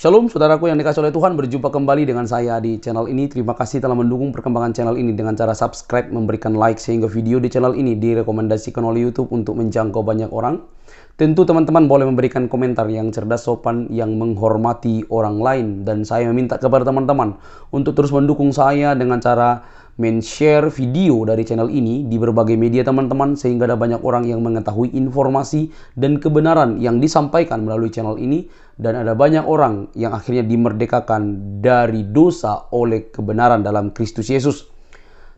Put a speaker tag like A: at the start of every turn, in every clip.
A: Shalom saudaraku yang dikasih oleh Tuhan, berjumpa kembali dengan saya di channel ini. Terima kasih telah mendukung perkembangan channel ini dengan cara subscribe, memberikan like, sehingga video di channel ini direkomendasikan oleh YouTube untuk menjangkau banyak orang. Tentu teman-teman boleh memberikan komentar yang cerdas, sopan, yang menghormati orang lain. Dan saya meminta kepada teman-teman untuk terus mendukung saya dengan cara men-share video dari channel ini di berbagai media teman-teman, sehingga ada banyak orang yang mengetahui informasi dan kebenaran yang disampaikan melalui channel ini, dan ada banyak orang yang akhirnya dimerdekakan dari dosa oleh kebenaran dalam Kristus Yesus.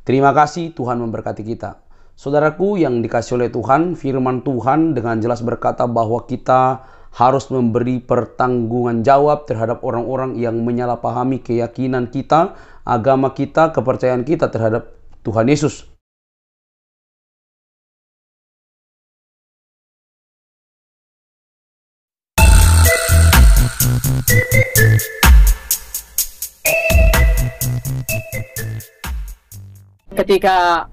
A: Terima kasih, Tuhan memberkati kita. Saudaraku yang dikasih oleh Tuhan, firman Tuhan dengan jelas berkata bahwa kita harus memberi pertanggungan jawab terhadap orang-orang yang menyalahpahami keyakinan kita, agama kita, kepercayaan kita terhadap Tuhan Yesus.
B: Ketika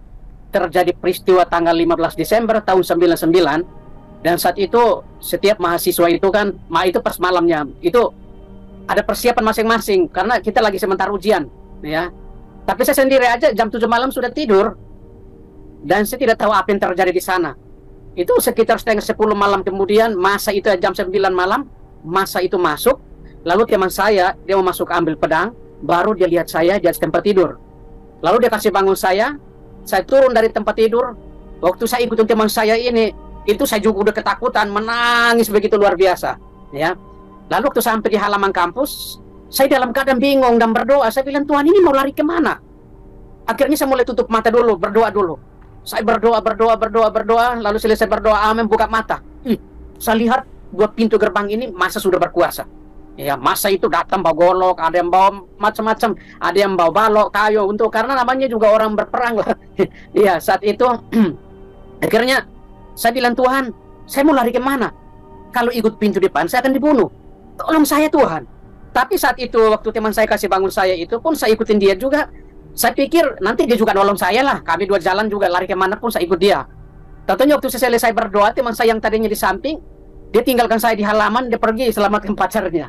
B: terjadi peristiwa tanggal 15 Desember tahun 99, dan saat itu setiap mahasiswa itu kan, itu pas malamnya itu ada persiapan masing-masing karena kita lagi sementara ujian, ya. Tapi saya sendiri aja jam 7 malam sudah tidur dan saya tidak tahu apa yang terjadi di sana. Itu sekitar setengah 10 malam kemudian, masa itu jam 9 malam, masa itu masuk, lalu teman saya dia mau masuk ambil pedang, baru dia lihat saya di atas tempat tidur. Lalu dia kasih bangun saya turun dari tempat tidur. Waktu saya ikutin teman saya ini, itu saya juga udah ketakutan, menangis begitu luar biasa, ya. Lalu waktu sampai di halaman kampus, saya dalam keadaan bingung dan berdoa. Saya bilang, Tuhan ini mau lari kemana? Akhirnya saya mulai tutup mata dulu, berdoa dulu. Saya berdoa, lalu selesai berdoa, amin, buka mata. Saya lihat dua pintu gerbang ini masa sudah berkuasa. Ya, masa itu datang bawa golok, ada yang bawa macam-macam, ada yang bawa balok, kayu, karena namanya juga orang berperang lah. Iya, saat itu akhirnya saya bilang, Tuhan, saya mau lari kemana? Kalau ikut pintu depan, saya akan dibunuh. Tolong saya, Tuhan. Tapi saat itu, waktu teman saya kasih bangun saya itu pun, saya ikutin dia juga. Saya pikir, nanti dia juga nolong saya lah. Kami dua jalan juga, lari kemana pun saya ikut dia. Tentunya waktu saya selesai berdoa, teman saya yang tadinya di samping, dia tinggalkan saya di halaman, dia pergi selamatkan pacarnya.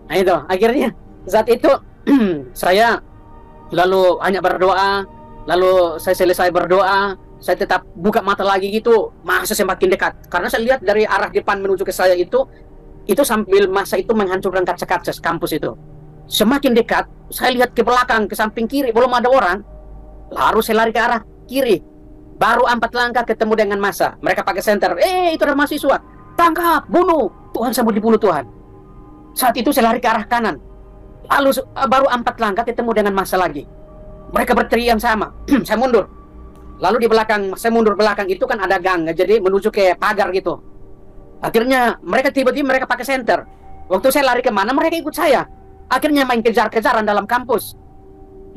B: Nah itu, akhirnya saat itu saya lalu hanya berdoa, lalu saya selesai berdoa, saya tetap buka mata lagi gitu, masa semakin dekat. Karena saya lihat dari arah depan menuju ke saya itu sambil masa itu menghancurkan kaca-kaca kampus itu. Semakin dekat, saya lihat ke belakang, ke samping kiri, belum ada orang. Lalu saya lari ke arah kiri. Baru 4 langkah ketemu dengan masa. Mereka pakai senter, itu ada mahasiswa. Tangkap, bunuh. Tuhan, saya mau dibunuh, Tuhan. Saat itu saya lari ke arah kanan. Lalu baru 4 langkah ketemu dengan masa lagi. Mereka berteriak yang sama. Saya mundur. Lalu di belakang, saya mundur belakang itu kan ada gang, jadi menuju ke pagar gitu. Akhirnya mereka tiba-tiba mereka pakai senter. Waktu saya lari kemana, mereka ikut saya. Akhirnya main kejar-kejaran dalam kampus.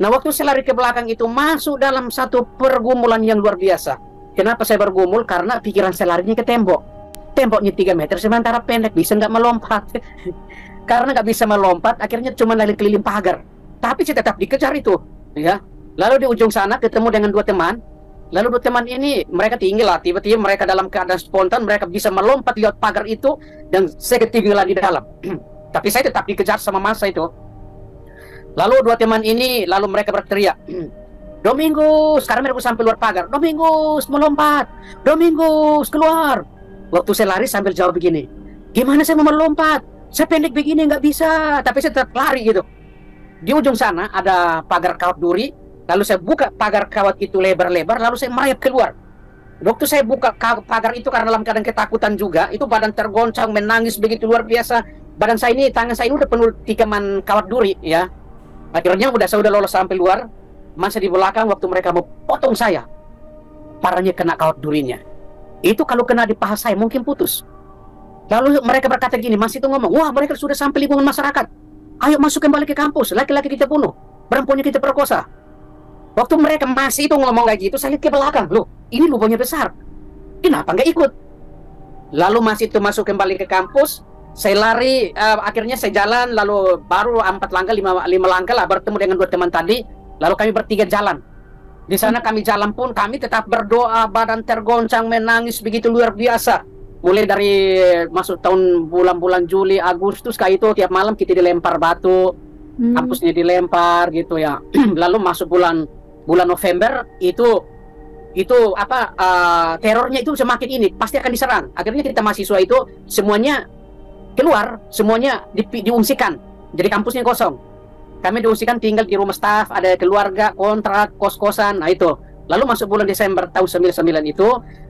B: Nah, waktu saya lari ke belakang itu masuk dalam satu pergumulan yang luar biasa. Kenapa saya bergumul? Karena pikiran saya larinya ke tembok. Temboknya 3 meter, sementara pendek, bisa nggak melompat. Karena nggak bisa melompat, akhirnya cuma lari keliling pagar. Tapi saya tetap dikejar itu, ya. Lalu di ujung sana ketemu dengan 2 teman. Lalu 2 teman ini mereka tinggi lah. Tiba-tiba mereka dalam keadaan spontan, mereka bisa melompat lewat pagar itu dan saya ketinggalan di dalam. Tapi saya tetap dikejar sama masa itu. Lalu 2 teman ini lalu mereka berteriak, Domingus, sekarang mereka sampai luar pagar. Domingus melompat, Domingus keluar. Waktu saya lari sambil jawab begini, gimana saya mau melompat? Saya pendek begini nggak bisa. Tapi saya tetap lari gitu. Di ujung sana ada pagar kawat duri. Lalu saya buka pagar kawat itu lebar-lebar. Lalu saya merayap keluar. Waktu saya buka pagar itu karena dalam keadaan ketakutan juga, itu badan tergoncang, menangis begitu luar biasa. Badan saya ini, tangan saya ini udah penuh tikaman kawat duri, ya. Akhirnya saya udah lolos sampai luar. Masa di belakang waktu mereka mau potong saya, parahnya kena kawat durinya. Itu kalau kena di paha saya mungkin putus. Lalu mereka berkata gini, Mas itu ngomong, wah mereka sudah sampai lingkungan masyarakat. Ayo masuk kembali ke kampus, laki-laki kita bunuh, perempuannya kita perkosa. Waktu mereka masih itu ngomong kayak gitu, saya lihat ke belakang, loh ini lubangnya besar, kenapa nggak ikut? Lalu masih itu masuk kembali ke kampus, saya lari, akhirnya saya jalan, lalu baru 4 langkah, 5 langkah lah bertemu dengan 2 teman tadi, lalu kami bertiga jalan. Di sana kami jalan pun kami tetap berdoa, badan tergoncang, menangis begitu luar biasa. mulai dari masuk tahun bulan-bulan Juli, Agustus, kayak itu tiap malam kita dilempar batu, kampusnya dilempar gitu ya. Lalu masuk bulan November itu apa terornya itu semakin ini pasti akan diserang. Akhirnya kita mahasiswa itu semuanya keluar, semuanya diungsikan. Jadi kampusnya kosong. Kami diungsikan tinggal di rumah staf, ada keluarga, kontrak, kos-kosan. Nah itu. Lalu masuk bulan Desember tahun 99 itu,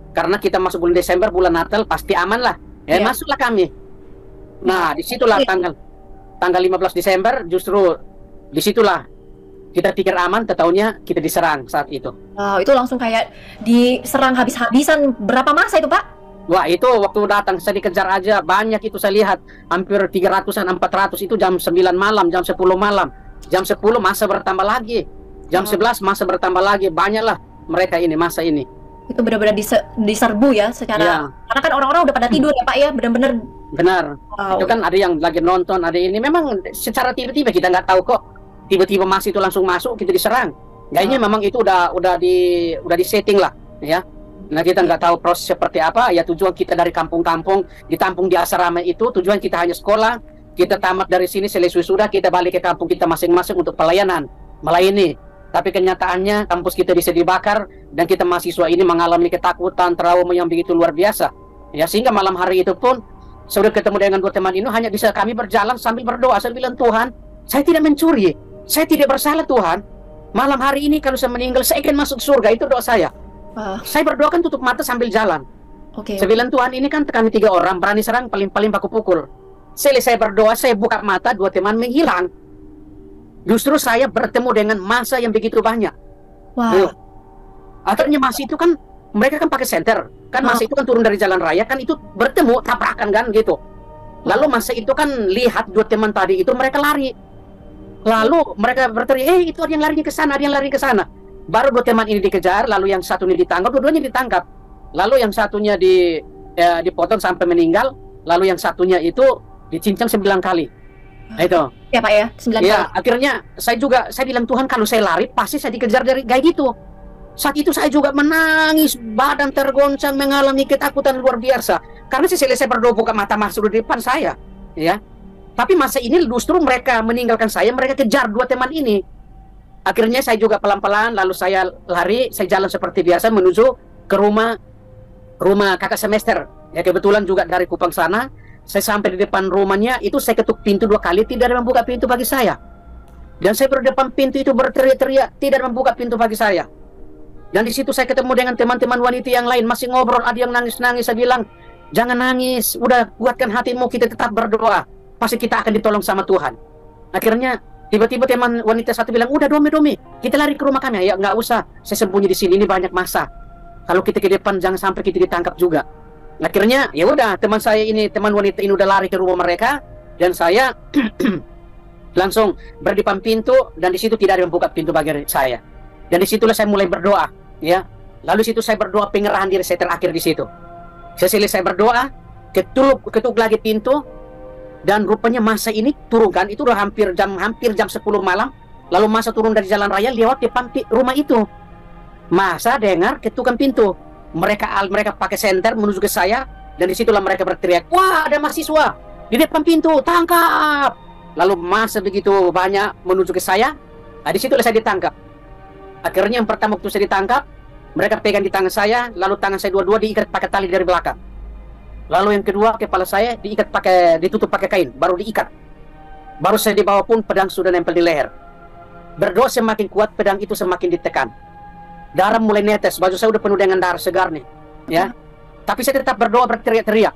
B: karena kita masuk bulan Desember, bulan Natal, pasti aman lah. Masuklah kami. Nah, disitulah tanggal 15 Desember, justru disitulah kita pikir aman, tetahunya kita diserang saat itu.
C: Wow, itu langsung kayak diserang habis-habisan. Berapa masa itu, Pak?
B: Wah, itu waktu datang saya dikejar aja, banyak itu saya lihat. Hampir 300-an, 400 itu jam 9 malam, jam 10 malam. Jam 10 masa bertambah lagi. Jam 11 masa bertambah lagi. Banyaklah mereka ini, masa ini.
C: Itu benar-benar diserbu ya secara karena kan orang-orang udah pada tidur ya Pak ya, benar-benar.
B: Benar. Itu kan ada yang lagi nonton, ada ini. Memang secara tiba-tiba kita nggak tahu kok. Tiba-tiba masih itu langsung masuk, kita diserang. Kayaknya memang itu udah di setting lah, ya. Nah kita nggak tahu proses seperti apa. Ya tujuan kita dari kampung-kampung, ditampung di asrama itu, tujuan kita hanya sekolah. Kita tamat dari sini selesai sudah, kita balik ke kampung kita masing-masing untuk pelayanan, melayani. Tapi kenyataannya kampus kita bisa dibakar dan kita mahasiswa ini mengalami ketakutan, trauma yang begitu luar biasa. Ya sehingga malam hari itu pun saya sudah ketemu dengan dua teman ini, hanya bisa kami berjalan sambil berdoa. Saya bilang, Tuhan, saya tidak mencuri, saya tidak bersalah Tuhan. Malam hari ini kalau saya meninggal, saya akan masuk surga. Itu doa saya. Saya berdoa kan tutup mata sambil jalan. Saya bilang, Tuhan, ini kan kami 3 orang, berani serang, paling baku pukul. Selesai berdoa, saya buka mata, 2 teman menghilang. Justru saya bertemu dengan massa yang begitu banyak. Akhirnya massa itu kan, mereka kan pakai senter. Kan massa itu kan turun dari jalan raya, kan itu bertemu, tabrakan kan gitu. Lalu massa itu kan lihat 2 teman tadi itu, mereka lari. Lalu mereka berteriak, itu ada yang lari ke sana, ada yang lari ke sana. Baru 2 teman ini dikejar, lalu yang satunya ditangkap, dua-duanya ditangkap. Lalu yang satunya dipotong sampai meninggal, lalu yang satunya itu dicincang 9 kali. Itu.
C: Ya Pak ya, 9 kali.
B: Ya, akhirnya saya bilang, Tuhan, kalau saya lari pasti saya dikejar dari kayak gitu. Saat itu saya juga menangis, badan tergoncang, mengalami ketakutan luar biasa. Karena saya selesai berdoa, buka mata masuk di depan saya, ya. Tapi masa ini justru mereka meninggalkan saya, mereka kejar 2 teman ini. Akhirnya saya juga pelan-pelan, lalu saya lari, saya jalan seperti biasa menuju ke rumah kakak semester. Ya kebetulan juga dari Kupang sana. Saya sampai di depan rumahnya, itu saya ketuk pintu 2 kali, tidak ada yang membuka pintu bagi saya. Dan saya berdepan pintu itu berteriak-teriak, tidak ada yang membuka pintu bagi saya. Dan di situ saya ketemu dengan teman-teman wanita yang lain, masih ngobrol, ada yang nangis-nangis. Saya bilang, jangan nangis, udah kuatkan hatimu, kita tetap berdoa. Pasti kita akan ditolong sama Tuhan. Akhirnya, tiba-tiba teman wanita satu bilang, udah Domi, kita lari ke rumah kami. Ya nggak usah, saya sembunyi di sini, ini banyak massa. Kalau kita ke depan, jangan sampai kita ditangkap juga. Akhirnya ya udah, teman wanita ini udah lari ke rumah mereka, dan saya langsung berdepan pintu, dan di situ tidak ada yang buka pintu bagi saya. Dan disitulah saya mulai berdoa, ya. Lalu situ saya berdoa pengerahan diri saya terakhir di situ. Saya selesai berdoa, ketuk lagi pintu, dan rupanya massa ini turunkan, itu udah hampir jam 10 malam. Lalu massa turun dari jalan raya lewat depan rumah itu. Massa dengar ketukan pintu. Mereka pakai senter menuju ke saya, dan disitulah mereka berteriak, wah ada mahasiswa di depan pintu, tangkap. Lalu massa begitu banyak menuju ke saya. Nah, disitulah saya ditangkap. Akhirnya yang pertama waktu saya ditangkap, mereka pegang di tangan saya, lalu tangan saya dua-dua diikat pakai tali dari belakang. Lalu yang kedua, kepala saya ditutup pakai kain, baru diikat. Baru saya dibawa pun pedang sudah nempel di leher. Berdoa semakin kuat, pedang itu semakin ditekan. Darah mulai netes, baju saya udah penuh dengan darah segar nih, ya. Tapi saya tetap berdoa, berteriak-teriak,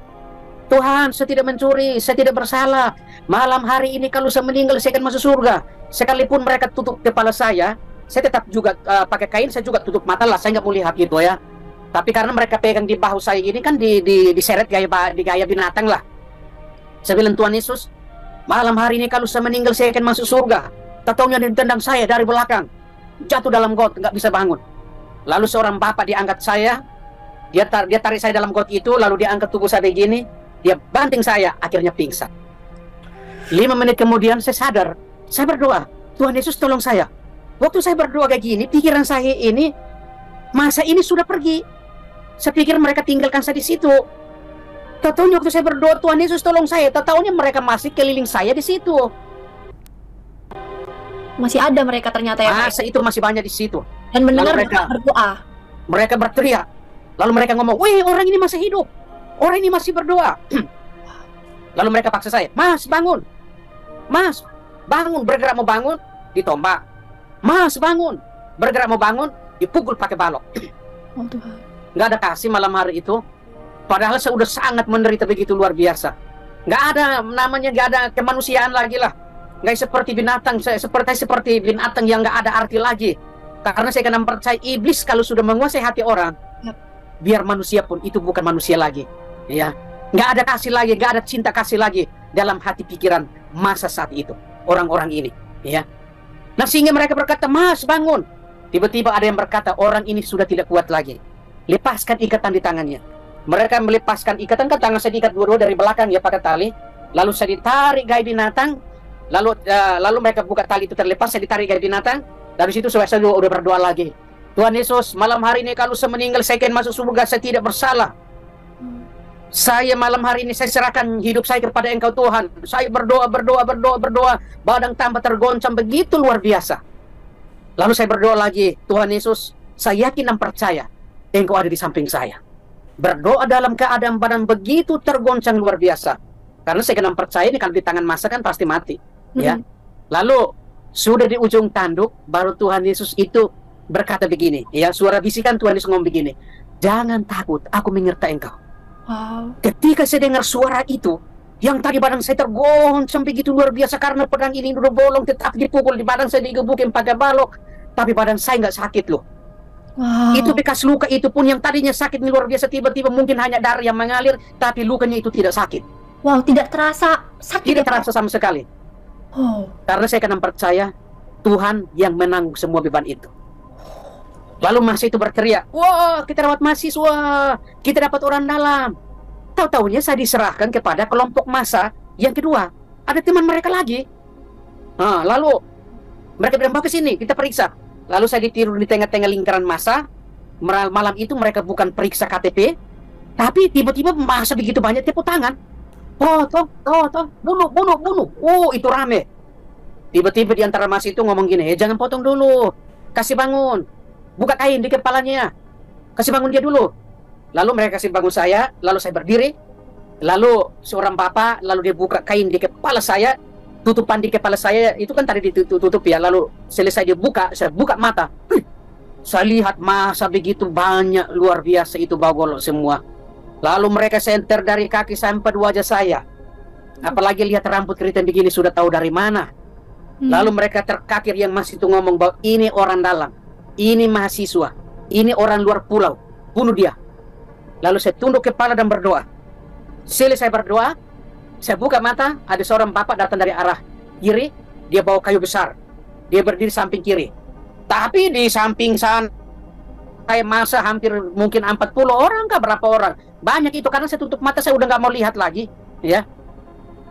B: Tuhan, saya tidak mencuri, saya tidak bersalah. Malam hari ini kalau saya meninggal, saya akan masuk surga. Sekalipun mereka tutup kepala saya tetap juga pakai kain, saya juga tutup mata lah, saya nggak mau lihat gitu ya. Tapi karena mereka pegang di bahu saya ini kan diseret gaya binatang lah. Saya bilang, Tuhan Yesus, malam hari ini kalau saya meninggal, saya akan masuk surga. Tataunya ditendang saya dari belakang, jatuh dalam got, nggak bisa bangun. Lalu seorang bapak diangkat saya, dia tarik saya dalam got itu, lalu dia angkat tubuh saya begini, dia banting saya, akhirnya pingsan. 5 menit kemudian saya sadar, saya berdoa, Tuhan Yesus tolong saya. Waktu saya berdoa kayak gini, pikiran saya ini, masa ini sudah pergi. Saya pikir mereka tinggalkan saya di situ. Tahu-tahunya waktu saya berdoa, Tuhan Yesus tolong saya, tahu-tahunya mereka masih keliling saya di situ.
C: Masih ada mereka ternyata ya, Pak.
B: Masa itu masih banyak di situ.
C: Dan mendengar
B: Lalu
C: Bapak berdoa.
B: Mereka berteriak. Lalu mereka ngomong, "Wih, orang ini masih hidup. Orang ini masih berdoa." Lalu mereka paksa saya, "Mas, bangun. Mas, bangun." Bergerak mau bangun, ditombak. "Mas, bangun." Bergerak mau bangun, dipukul pakai balok.
C: Oh Tuhan.
B: Nggak ada kasih malam hari itu. Padahal saya udah sangat menderita begitu luar biasa. Nggak ada namanya, nggak ada kemanusiaan lagi lah. Nggak seperti binatang, saya seperti binatang yang nggak ada arti lagi. Karena saya kena percaya iblis kalau sudah menguasai hati orang, biar manusia pun itu bukan manusia lagi. Ya, nggak ada kasih lagi, nggak ada cinta kasih lagi dalam hati pikiran masa saat itu orang-orang ini. Ya, nah sehingga mereka berkata, "Mas, bangun." Tiba-tiba ada yang berkata, "Orang ini sudah tidak kuat lagi. Lepaskan ikatan di tangannya." Mereka melepaskan ikatan, kan tangan saya diikat dua-dua dari belakang ya pakai tali. Lalu saya ditarik gaya binatang. Lalu mereka buka tali itu terlepas, saya ditarik gaya binatang. Dari situ saya udah berdoa lagi. "Tuhan Yesus, malam hari ini kalau saya meninggal, saya akan masuk surga, saya tidak bersalah. Saya malam hari ini saya serahkan hidup saya kepada Engkau Tuhan." Saya berdoa, badan tambah tergoncang begitu luar biasa. Lalu saya berdoa lagi, "Tuhan Yesus, saya yakin dan percaya Engkau ada di samping saya." Berdoa dalam keadaan badan begitu tergoncang luar biasa. Karena saya kena percaya ini kalau di tangan masa kan pasti mati. Ya. Lalu sudah di ujung tanduk, baru Tuhan Yesus itu berkata begini. Ya, suara bisikan Tuhan Yesus ngomong begini. "Jangan takut, aku menyertai engkau."
C: Wow.
B: Ketika saya dengar suara itu, yang tadi badan saya tergoncang begitu luar biasa karena pedang ini udah bolong, tetap dipukul di badan saya, digebukin pakai balok, tapi badan saya nggak sakit loh.
C: Wow.
B: Itu bekas luka itu pun yang tadinya sakit luar biasa, tiba-tiba mungkin hanya darah yang mengalir, tapi lukanya itu tidak sakit.
C: Wow, tidak terasa sakit.
B: Tidak terasa sama sekali.
C: Oh.
B: Karena saya kena percaya Tuhan yang menanggung semua beban itu. Lalu mahasiswa itu berteriak, "Wah, kita dapat mahasiswa, kita dapat orang dalam." Tahu-tahunya saya diserahkan kepada kelompok massa yang kedua. Ada teman mereka lagi. Nah, lalu mereka bilang, "Bawa ke sini, kita periksa." Lalu saya ditiru di tengah-tengah lingkaran massa. Malam itu mereka bukan periksa KTP, tapi tiba-tiba masa begitu banyak tepuk tangan. Toh, bunuh. Oh, itu rame. Tiba-tiba di antara massa itu ngomong gini, "Jangan potong dulu, kasih bangun. Buka kain di kepalanya, kasih bangun dia dulu." Lalu mereka kasih bangun saya, lalu saya berdiri. Lalu seorang bapak, lalu dia buka kain di kepala saya. Tutupan di kepala saya itu kan tadi ditutup ya. Lalu selesai dia buka, saya buka mata. Saya lihat masa begitu banyak, luar biasa itu bau golok semua. Lalu mereka senter dari kaki sampai wajah saya. Apalagi lihat rambut keriting begini, sudah tahu dari mana. Lalu mereka terkakir yang masih itu ngomong bahwa ini orang dalam, ini mahasiswa, ini orang luar pulau, bunuh dia. Lalu saya tunduk kepala dan berdoa. Selesai berdoa, saya buka mata, ada seorang bapak datang dari arah kiri, dia bawa kayu besar. Dia berdiri samping kiri. Tapi di samping sana kayak masa hampir mungkin 40 orang kah, berapa orang. Banyak itu karena saya tutup mata, saya udah nggak mau lihat lagi, ya.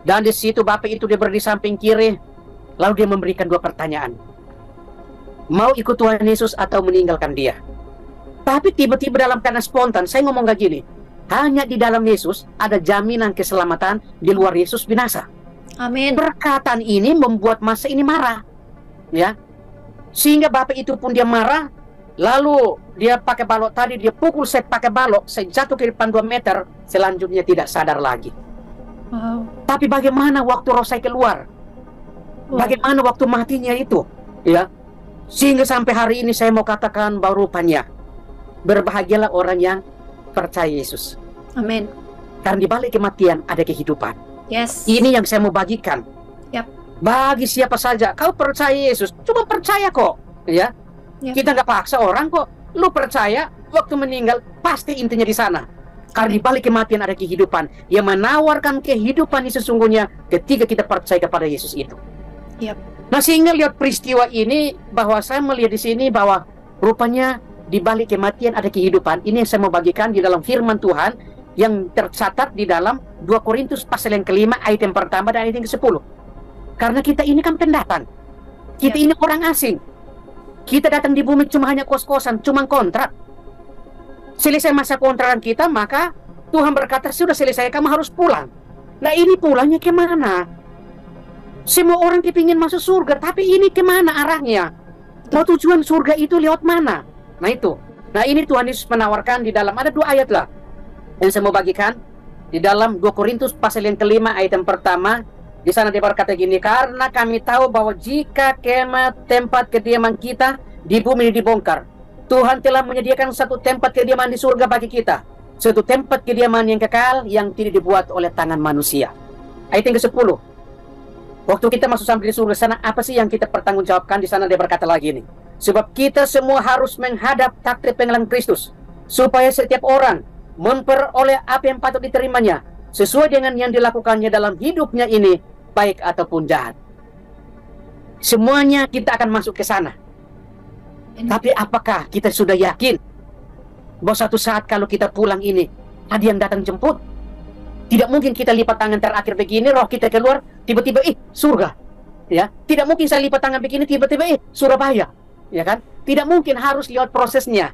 B: Dan di situ bapak itu dia berdiri samping kiri, lalu dia memberikan dua pertanyaan. Mau ikut Tuhan Yesus atau meninggalkan dia? Tapi tiba-tiba dalam keadaan spontan saya ngomong kayak gini, hanya di dalam Yesus ada jaminan keselamatan, di luar Yesus binasa.
C: Amin.
B: Perkataan ini membuat masa ini marah, ya. Sehingga bapak itu pun dia marah, lalu dia pakai balok tadi, dia pukul saya pakai balok, saya jatuh ke depan 2 meter, selanjutnya tidak sadar lagi.
C: Wow.
B: Tapi bagaimana waktu roh saya keluar? Bagaimana waktu matinya itu, ya? Sehingga sampai hari ini saya mau katakan bahwa rupanya berbahagialah orang yang percaya Yesus.
C: Amin.
B: Karena di balik kematian ada kehidupan.
C: Yes.
B: Ini yang saya mau bagikan.
C: Yap.
B: Bagi siapa saja, kau percaya Yesus, cuma percaya kok, ya.
C: Yap.
B: Kita nggak paksa orang kok. Lu percaya, waktu meninggal pasti intinya di sana. Karena di balik kematian ada kehidupan yang menawarkan kehidupan yang sesungguhnya ketika kita percaya kepada Yesus itu.
C: Yap.
B: Nah, sehingga lihat peristiwa ini, bahwa saya melihat di sini bahwa rupanya di balik kematian ada kehidupan. Ini yang saya mau bagikan di dalam firman Tuhan yang tercatat di dalam 2 Korintus pasal yang kelima, ayat yang pertama dan ayat yang ke-10. Karena kita ini kan pendatang. Kita ini orang asing. Kita datang di bumi cuma hanya kos-kosan, cuma kontrak. Selesai masa kontrakan kita, maka Tuhan berkata, sudah selesai, kamu harus pulang. Nah ini pulangnya kemana? Semua orang kepingin masuk surga, tapi ini kemana arahnya? Mau tujuan surga itu lewat mana? Nah itu. Nah ini Tuhan Yesus menawarkan di dalam, ada 2 ayat lah yang saya mau bagikan. Di dalam 2 Korintus pasal yang kelima ayat yang pertama, di sana dia berkata gini, karena kami tahu bahwa jika kemah tempat kediaman kita di bumi dibongkar, Tuhan telah menyediakan satu tempat kediaman di surga bagi kita, suatu tempat kediaman yang kekal yang tidak dibuat oleh tangan manusia. Ayat yang ke-10. Waktu kita masuk sampai di surga sana, apa sih yang kita pertanggungjawabkan? Di sana dia berkata lagi nih, sebab kita semua harus menghadap takhta pengadilan Kristus, supaya setiap orang memperoleh apa yang patut diterimanya sesuai dengan yang dilakukannya dalam hidupnya ini, baik ataupun jahat. Semuanya kita akan masuk ke sana. Tapi apakah kita sudah yakin bahwa suatu saat kalau kita pulang ini ada yang datang jemput? Tidak mungkin kita lipat tangan terakhir begini, roh kita keluar, tiba-tiba surga. Ya, tidak mungkin saya lipat tangan begini, tiba-tiba Surabaya. Ya kan? Tidak mungkin, harus lewat prosesnya.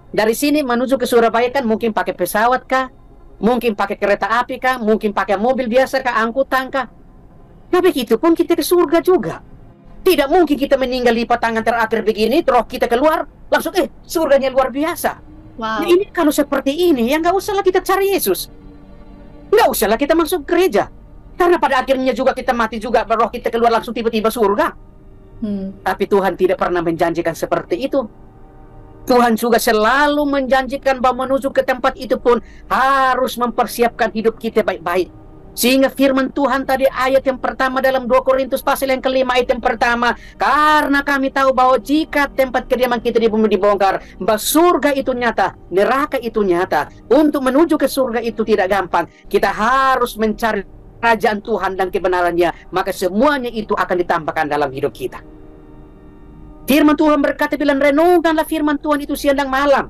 B: Dari sini menuju ke Surabaya kan mungkin pakai pesawat kah? Mungkin pakai kereta api kah? Mungkin pakai mobil biasa kah? Angkutan kah? Nah begitu pun kita ke surga juga. Tidak mungkin kita meninggal lipat tangan terakhir begini, roh kita keluar, langsung surganya luar biasa.
C: Wow.
B: Nah, ini kalau seperti ini, ya nggak usahlah kita cari Yesus. Nggak usahlah kita masuk gereja. Karena pada akhirnya juga kita mati juga, roh kita keluar langsung tiba-tiba surga. Tapi Tuhan tidak pernah menjanjikan seperti itu. Tuhan juga selalu menjanjikan bahwa menuju ke tempat itu pun harus mempersiapkan hidup kita baik-baik. Sehingga firman Tuhan tadi ayat yang pertama dalam 2 Korintus pasal yang kelima ayat yang pertama, karena kami tahu bahwa jika tempat kediaman kita di bumi dibongkar, bahwa surga itu nyata, neraka itu nyata. Untuk menuju ke surga itu tidak gampang. Kita harus mencari kerajaan Tuhan dan kebenarannya, maka semuanya itu akan ditambahkan dalam hidup kita. Firman Tuhan berkata, bilang renungkanlah firman Tuhan itu siang dan malam.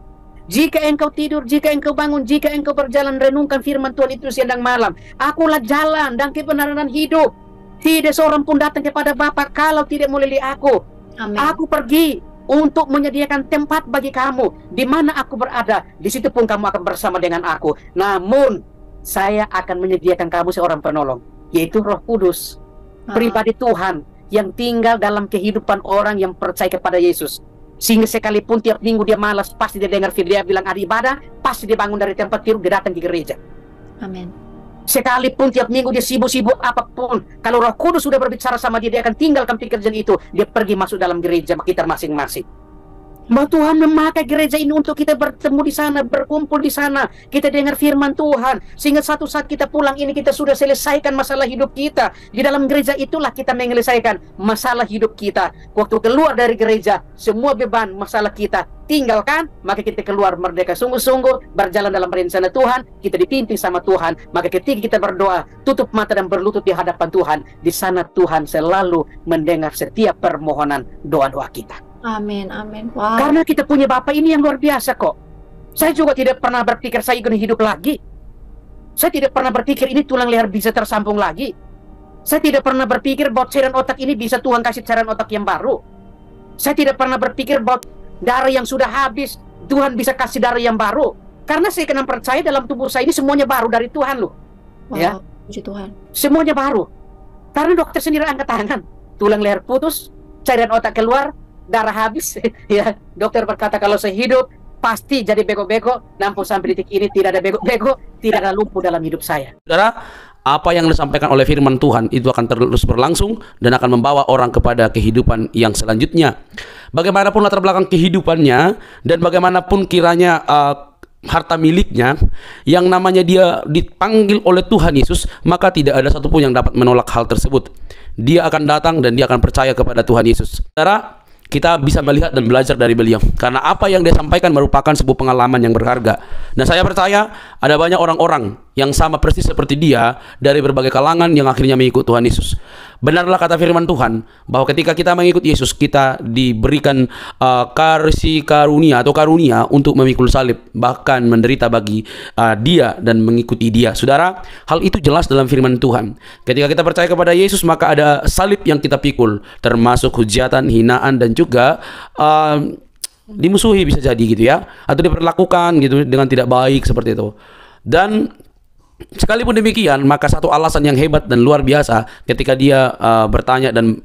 B: Jika engkau tidur, jika engkau bangun, jika engkau berjalan, renungkan firman Tuhan itu siang dan malam. Akulah jalan dan kebenaran dan hidup. Tidak seorang pun datang kepada Bapa kalau tidak melalui aku.
C: Amin.
B: Aku pergi untuk menyediakan tempat bagi kamu. Di mana aku berada, di situ pun kamu akan bersama dengan aku. Namun, saya akan menyediakan kamu seorang penolong, yaitu Roh Kudus, pribadi Tuhan, yang tinggal dalam kehidupan orang yang percaya kepada Yesus. Sehingga sekalipun tiap minggu dia malas, pasti dia dengar dia bilang ada ibadah, pasti dia bangun dari tempat tidur, dia datang ke gereja.
C: Amin.
B: Sekalipun tiap minggu dia sibuk-sibuk apapun, kalau Roh Kudus sudah berbicara sama dia, dia akan tinggalkan pekerjaan itu, dia pergi masuk dalam gereja kita masing-masing. Bahwa Tuhan memakai gereja ini untuk kita bertemu di sana, berkumpul di sana, kita dengar firman Tuhan, sehingga satu saat kita pulang ini kita sudah selesaikan masalah hidup kita. Di dalam gereja itulah kita menyelesaikan masalah hidup kita. Waktu keluar dari gereja, semua beban masalah kita tinggalkan, maka kita keluar merdeka sungguh-sungguh, berjalan dalam rencana Tuhan, kita dipimpin sama Tuhan. Maka ketika kita berdoa, tutup mata dan berlutut di hadapan Tuhan, di sana Tuhan selalu mendengar setiap permohonan doa-doa kita.
C: Amin, amin. Wow.
B: Karena kita punya Bapa ini yang luar biasa kok. Saya juga tidak pernah berpikir saya ingin hidup lagi. Saya tidak pernah berpikir ini tulang leher bisa tersambung lagi. Saya tidak pernah berpikir bahwa cairan otak ini bisa Tuhan kasih cairan otak yang baru. Saya tidak pernah berpikir bahwa darah yang sudah habis, Tuhan bisa kasih darah yang baru. Karena saya kena percaya dalam tubuh saya ini semuanya baru dari Tuhan loh.
C: Wow,
B: ya,
C: puji Tuhan.
B: Semuanya baru. Karena dokter sendiri angkat tangan, tulang leher putus, cairan otak keluar, darah habis. Ya, dokter berkata kalau saya hidup pasti jadi bego-bego. Nampun sampai detik ini tidak ada bego-bego, tidak ada lumpuh dalam hidup saya.
A: Saudara, apa yang disampaikan oleh firman Tuhan itu akan terus berlangsung dan akan membawa orang kepada kehidupan yang selanjutnya. Bagaimanapun latar belakang kehidupannya dan bagaimanapun kiranya harta miliknya, yang namanya dia dipanggil oleh Tuhan Yesus, maka tidak ada satupun yang dapat menolak hal tersebut. Dia akan datang dan dia akan percaya kepada Tuhan Yesus. Saudara, kita bisa melihat dan belajar dari beliau, karena apa yang dia sampaikan merupakan sebuah pengalaman yang berharga. Dan saya percaya ada banyak orang-orang yang sama persis seperti dia dari berbagai kalangan yang akhirnya mengikut Tuhan Yesus. Benarlah kata firman Tuhan bahwa ketika kita mengikut Yesus, kita diberikan kasih karunia atau karunia untuk memikul salib, bahkan menderita bagi dia dan mengikuti dia. Saudara, hal itu jelas dalam firman Tuhan. Ketika kita percaya kepada Yesus, maka ada salib yang kita pikul, termasuk hujatan, hinaan, dan juga dimusuhi bisa jadi gitu ya, atau diperlakukan gitu dengan tidak baik seperti itu. Dan sekalipun demikian, maka satu alasan yang hebat dan luar biasa ketika dia bertanya dan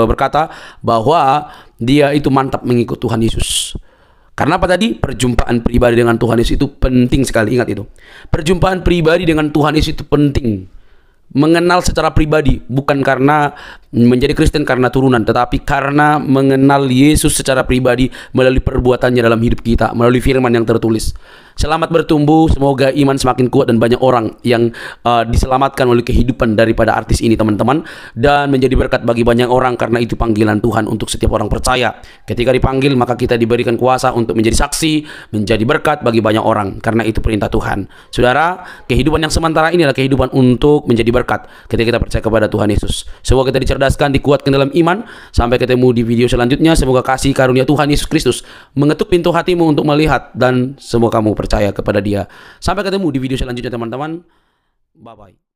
A: berkata bahwa dia itu mantap mengikut Tuhan Yesus. Karena apa tadi? Perjumpaan pribadi dengan Tuhan Yesus itu penting sekali. Ingat itu. Perjumpaan pribadi dengan Tuhan Yesus itu penting. Mengenal secara pribadi, bukan karena menjadi Kristen karena turunan, tetapi karena mengenal Yesus secara pribadi melalui perbuatannya dalam hidup kita, melalui firman yang tertulis. Selamat bertumbuh, semoga iman semakin kuat dan banyak orang yang diselamatkan oleh kehidupan daripada artis ini, teman-teman, dan menjadi berkat bagi banyak orang, karena itu panggilan Tuhan untuk setiap orang percaya. Ketika dipanggil, maka kita diberikan kuasa untuk menjadi saksi, menjadi berkat bagi banyak orang, karena itu perintah Tuhan. Saudara, kehidupan yang sementara ini adalah kehidupan untuk menjadi berkat ketika kita percaya kepada Tuhan Yesus. Semoga kita dicerdaskan, dikuatkan dalam iman. Sampai ketemu di video selanjutnya. Semoga kasih karunia Tuhan Yesus Kristus mengetuk pintu hatimu untuk melihat, dan semoga kamu percaya kepada Dia. Sampai ketemu di video selanjutnya, teman-teman. Bye-bye.